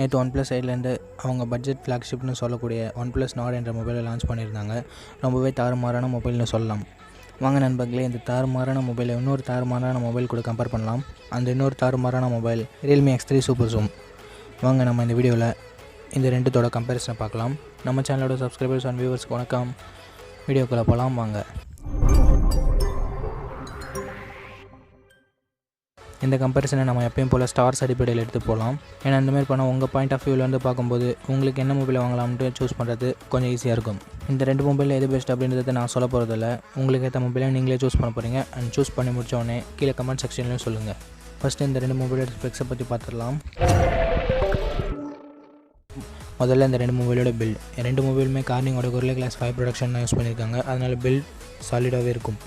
நேற்று ஒன்ப்ளஸ் சைட்லேருந்து அவங்க பட்ஜெட் ஃப்ளாக்ஷிப்னு சொல்லக்கூடிய ஒன்ப்ளஸ் நாட் என்ற மொபைலை லான்ச் பண்ணியிருந்தாங்க. ரொம்பவே தாறுமாறான மொபைல்னு சொல்லலாம். வாங்க நண்பர்களே, இந்த தாறுமாறான மொபைலை இன்னொரு தாறுமாறான மொபைல் கூட கம்பேர் பண்ணலாம். அந்த இன்னொரு தாறுமாறான mobile realme X3 super zoom. வாங்க நம்ம இந்த வீடியோவில் இந்த ரெண்டுத்தோட கம்பேரிசனை பார்க்கலாம். நம்ம சேனலோட சப்ஸ்கிரைபர்ஸ் அண்ட் வியூவர்ஸ்க்கு வணக்கம். வீடியோக்குள்ளே போகலாம் வாங்க. இந்த கம்பேரிசனை நம்ம எப்பயும் போல் ஸ்டார்ஸ் அடிப்படையில் எடுத்து போகலாம். ஏன்னா இந்தமாதிரி பண்ணால் உங்கள் பாயிண்ட் ஆஃப் வியூவிலேருந்து பார்க்கும்போது உங்களுக்கு என்ன மொபைல் வாங்கலாம்னு சூஸ் பண்ணுறது கொஞ்சம் ஈஸியாக இருக்கும். இந்த ரெண்டு மொபைலில் எது பெஸ்ட் அப்படின்றத நான் சொல்ல போகிறதில்ல. உங்களுக்கு ஏற்ற மொபைலை நீங்களே சூஸ் பண்ண போகிறீங்க. அண்ட் சூஸ் பண்ணி முடித்தோடனே கீழே கமெண்ட் செக்ஷன்லையும் சொல்லுங்கள். ஃபஸ்ட்டு இந்த ரெண்டு மொபைலோட ஸ்பெக்ஸை பற்றி பார்த்துடலாம். முதல்ல இந்த ரெண்டு மொபைலோட பில்ட். ரெண்டு மொபைலுமே கார்னிங்கோட Gorilla Glass 5 ப்ரொடக்ஷன் யூஸ் பண்ணியிருக்காங்க. அதனால் பில்ட் சாலிடாகவே இருக்கும்.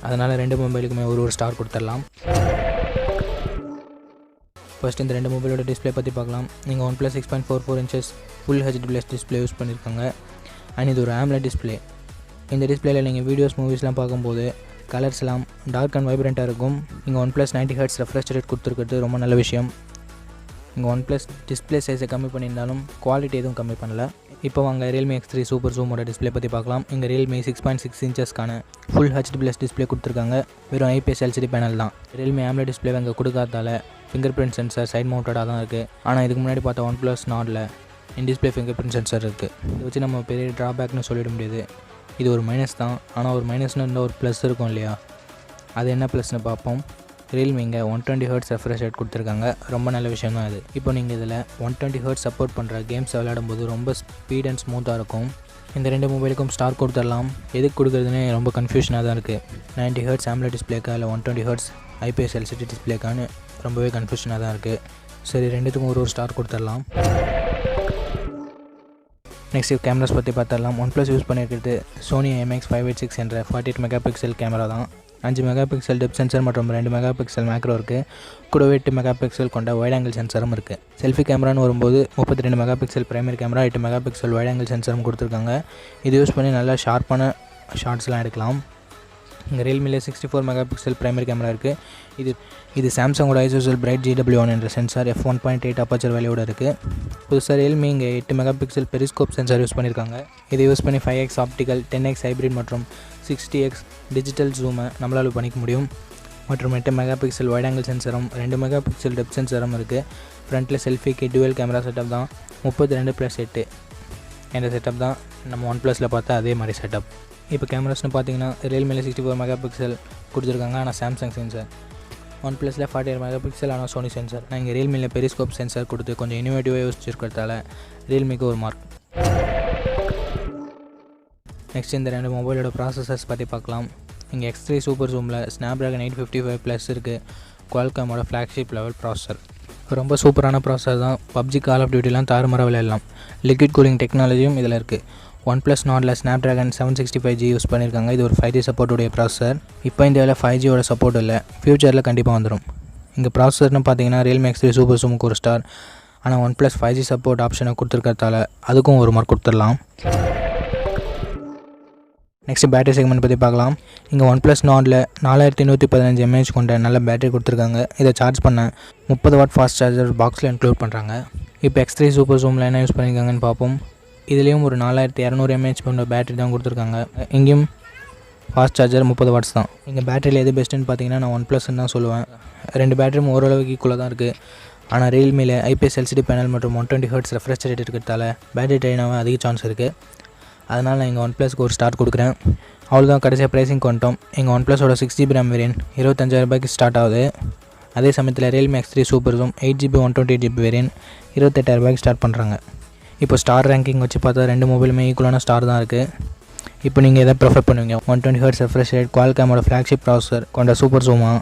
அதனால் ரெண்டு மொபைலுக்குமே ஒரு ஸ்டார் கொடுத்துடலாம். ஃபஸ்ட் இந்த ரெண்டு மொபைலோட டிஸ்பிளே பற்றி பார்க்கலாம். நீங்கள் OnePlus 6.44 inches full HD+ display use பண்ணியிருக்காங்க. அண்ட் இது ஒரு AMOLED டிஸ்பிளே. இந்த டிஸ்பிளேயில் நீங்கள் வீடியோஸ் மூவிஸ்லாம் பார்க்கும்போது கலர்ஸ்லாம் டார்க் அண்ட் வைப்ரண்ட்டாக இருக்கும். நீங்கள் OnePlus 90 Hz ரெஃப்ரெஷ் ரேட் கொடுத்துருக்கிறது ரொம்ப நல்ல விஷயம். நீங்கள் OnePlus டிஸ்பிளே சைஸை கம்மி பண்ணியிருந்தாலும் குவாலிட்டி எதுவும் கம்மி பண்ணல. இப்போ வாங்க realme X3 சூப்பர் ஜூமோட டிஸ்பிளே பற்றி பார்க்கலாம். இங்கே realme 6.6 inchesக்கான ஃபுல் HD+ டிஸ்பிளே கொடுத்துருக்காங்க. வெறும் IPS LCD பேனல் தான். realme AMOLED டிஸ்பிளே அங்கே கொடுக்காதால ஃபிங்கர் பிரிண்ட் சென்சார் சைட் மவுண்டடாக தான் இருக்குது. ஆனால் இதுக்கு முன்னாடி பார்த்த OnePlus நாடில் இன்டிஸ்பிளே ஃபிங்கர் பிரிண்ட் சென்சார் இருக்குது. இதை வச்சு நம்ம பெரிய ட்ராபேக்னு சொல்லிட முடியாது. இது ஒரு மைனஸ் தான். ஆனால் ஒரு மைனஸ்னு இருந்தால் ஒரு ப்ளஸ் இருக்கும் இல்லையா? அது என்ன ப்ளஸ்னு பார்ப்போம். realme இங்கே 120 Hz ரெஃப்ரெஷ் ரேட் கொடுத்துருக்காங்க. ரொம்ப நல்ல விஷயம் தான் அது. இப்போ நீங்கள் இதில் 120 Hz சப்போர்ட் பண்ணுற கேம்ஸை விளையாடும்போது ரொம்ப ஸ்பீட் அண்ட் ஸ்மூத்தாக இருக்கும். இந்த ரெண்டு மொபைலுக்கும் ஸ்டார் கொடுத்துடலாம். எதுக்கு கொடுக்குறதுன்னு ரொம்ப கன்ஃபியூஷனாக தான் இருக்குது. 90 Hz AMOLED டிஸ்பிளேக்கா இல்லை 120 Hz IPS LCD டிஸ்பிளேக்கான்னு ரொம்பவே கன்ஃபியூஷனாக தான் இருக்குது. சரி, ரெண்டுத்துக்கும் ஒரு ஸ்டார் கொடுத்துடலாம். நெக்ஸ்ட் கேமராஸ் பற்றி பார்த்துடலாம். OnePlus யூஸ் பண்ணியிருக்கிறது Sony IMX586 என்ற 48 மெகாபிக்சல் கேமரா தான். 5 மெகாபிக்சல் டெப்த் சென்சர் மற்றும் 2 மெகாபிக்சல் மேக்ரோ இருக்குது. கூடவே 8 மெகாபிக்சல் கொண்ட வைட் ஆங்கிள் சென்சரும் இருக்குது. செல்ஃபி கேமரான்னு வரும்போது 32 megapixel primary camera, 8 megapixel wide angle சென்சரும் கொடுத்துருக்காங்க. இது யூஸ் பண்ணி நல்லா ஷார்ப்பான ஷார்ட்ஸ்லாம் எடுக்கலாம். இங்கே realme 64 மெகாபிக்சல் பிரைமரி கேமரா இருக்குது. இது சாம்சங்கோட ISOCELL Bright GW1 என்ற சென்சார் f1.8 அப்பச்சர் வேல்யூட இருக்குது. புதுசாக realme இங்கே 8 மெகாபிக்சல் பெரிஸ்கோப் சென்சார் யூஸ் பண்ணியிருக்காங்க. இதை யூஸ் பண்ணி 5x ஆப்டிக்கல், 10x ஹைப்ரிட் மற்றும் 60x டிஜிட்டல் ஜூமை நம்மளால் பண்ணிக்க முடியும். மற்றும் 8 மெகாபிக்சல் வைட் ஆங்கிள் சென்சரும் 2 மெகாபிக்சல் டெப்த் சென்சரும் இருக்குது. ஃப்ரண்ட்டில் செல்ஃபிக்கு டுவல் கேமரா செட்டப் தான். 32+8 என்ற செட்டப் தான் நம்ம OnePlusல பார்த்தா அதே மாதிரி செட்டப். இப்போ கேமராஸ்னு பார்த்தீங்கன்னா realme 64 மெகாபிக்சல் கொடுத்துருக்காங்க. ஆனால் சாம்சங் சென்சார். OnePlusல 48 மெகாபிக்சல் ஆனால் சோனி சென்சார். நான் இங்கே realme பெரிஸ்கோப் சென்சார் கொடுத்து கொஞ்சம் இனோவேட்டிவாக யோசிச்சிருக்கிறதால realmeக்கு ஒரு மார்க். நெக்ஸ்ட் இந்த ரெண்டு மொபைலோட ப்ராசஸர்ஸ் பற்றி பார்க்கலாம். இங்கே X3 சூப்பர் ஜூமில் Snapdragon 855+ இருக்குது. Qualcommோட ஃப்ளாக்ஷிப் லெவல் ப்ராசஸர். ரொம்ப சூப்பரான ப்ராசஸர் தான். PUBG, கால் ஆஃப் டியூட்டிலாம் தாறுமாற விளையாடலாம். லிக்விட் கூலிங் டெக்னாலஜியும் இதில் இருக்குது. OnePlus நாடில் Snapdragon 765G யூஸ் பண்ணியிருக்காங்க. இது ஒரு 5G சப்போர்ட்டுடைய ப்ராசஸர். இப்போ இந்தியாவில் 5Gயோட சப்போர்ட் இல்லை. ஃப்யூச்சரில் கண்டிப்பாக வந்துடும். இங்கே ப்ராசஸர்னு பார்த்தீங்கன்னா realme X3 சூப்பர் ஜூமுக்கு ஒரு ஸ்டார். ஆனால் OnePlus 5G சப்போர்ட் ஆப்ஷனை கொடுத்துருக்கிறதால அதுக்கும் ஒரு மார்க் கொடுத்துடலாம். நெக்ஸ்ட் பேட்டரி செக்மெண்ட் பற்றி பார்க்கலாம். இங்கே OnePlus நாடில் 4115 mAh கொண்ட நல்ல பேட்டரி கொடுத்துருக்காங்க. இதை சார்ஜ் பண்ண 30 வாட் ஃபாஸ்ட் சார்ஜர் பாக்ஸில் இன்க்ளூட் பண்ணுறாங்க. இப்போ X3 சூப்பர் ஜூமில் என்ன யூஸ் பண்ணியிருக்காங்கன்னு பார்ப்போம். இதுலேயும் ஒரு 4200 mAh கொண்ட பேட்டரி தான் கொடுத்துருக்காங்க. இங்கேயும் ஃபாஸ்ட் சார்ஜர் 30 வாட்ஸ் தான். இங்கே பேட்டரியில் எது பெஸ்ட்டுன்னு பார்த்தீங்கன்னா நான் OnePlusன்னு தான் சொல்லுவேன். ரெண்டு பேட்டரியும் ஓரளவுக்கு ஈக்குவலாக தான் இருக்குது. ஆனால் realmeல IPS LCD பேனல் மற்றும் 120 Hz ரெஃப்ரெஷ் ரேட் இருக்கிறதால பேட்டரி ட்ரெயின் ஆக அதிக சான்ஸ் இருக்குது. அதனால் நான் இங்கே OnePlusக்கு ஒரு ஸ்டார் கொடுக்குறேன். அவ்வளோதான், கடைசியாக ப்ரைஸிங் கொண்டோம். எங்கள் OnePlusோட 6GB RAM வேரியன்ட் 25,000 ரூபாய்க்கு ஸ்டார்ட் ஆகுது. அதே சமயத்தில் realme X3 super zoom 8GB 128GB variant 28,000 ரூபாய்க்கு ஸ்டார்ட் பண்ணுறாங்க. இப்போ ஸ்டார் ரேங்கிங் வச்சு பார்த்தா ரெண்டு மொபைலுமே ஈக்குவலான ஸ்டார் தான் இருக்குது. இப்போ நீங்கள் எதை ப்ரிஃபர் பண்ணுவீங்க? 120 Hz ரெஃப்ரெஷ் ரேட் Qualcommோட ஃப்ளாக்ஷிப் ப்ராசஸர் கொண்ட சூப்பர் ஜூமா,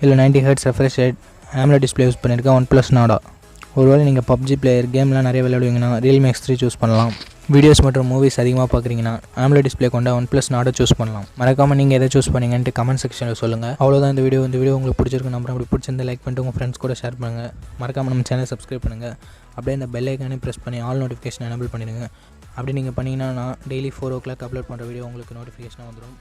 இல்லை 90 Hz refresh rate AMOLED display use பண்ணியிருக்கேன் OnePlus நாடா? ஒருவேளை நீங்கள் PUBG பிளேயர் கேம்லாம் நிறைய விளையாடுவீங்கன்னா realme X3 சூஸ் பண்ணலாம். வீடியோஸ் மற்றும் மூவிஸ் அதிகமாக பார்க்குறீங்கன்னா AMOLED டிஸ்பிளே கொண்ட OnePlus நாடை சூஸ் பண்ணலாம். மறக்காமல் நீங்கள் எதை சூஸ் பண்ணீங்கன்ட்டு கமெண்ட் செக்ஷனில் சொல்லுங்கள். அவ்வளோதான் இந்த வீடியோ உங்களுக்கு பிடிச்சிருக்கு நம்புறேன். அப்படி பிடிச்சிருந்தா லைக் பண்ணிட்டு உங்கள் ஃப்ரெண்ட்ஸ் கூட ஷேர் பண்ணுங்கள். மறக்காமல் நம்ம சேனல் சப்ஸ்கிரைப் பண்ணுங்கள். அப்படியே இந்த பெல் ஐக்கானே ப்ரெஸ் பண்ணி ஆல் நோட்டிஃபிகேஷன் எனேபிள் பண்ணிடுங்க. அப்படி நீங்கள் பண்ணிங்கன்னா நான் டெய்லி 4 o'clock அப்லோட் பண்ணுற வீடியோ உங்களுக்கு நோட்டிஃபிகேஷனாக வந்துடும்.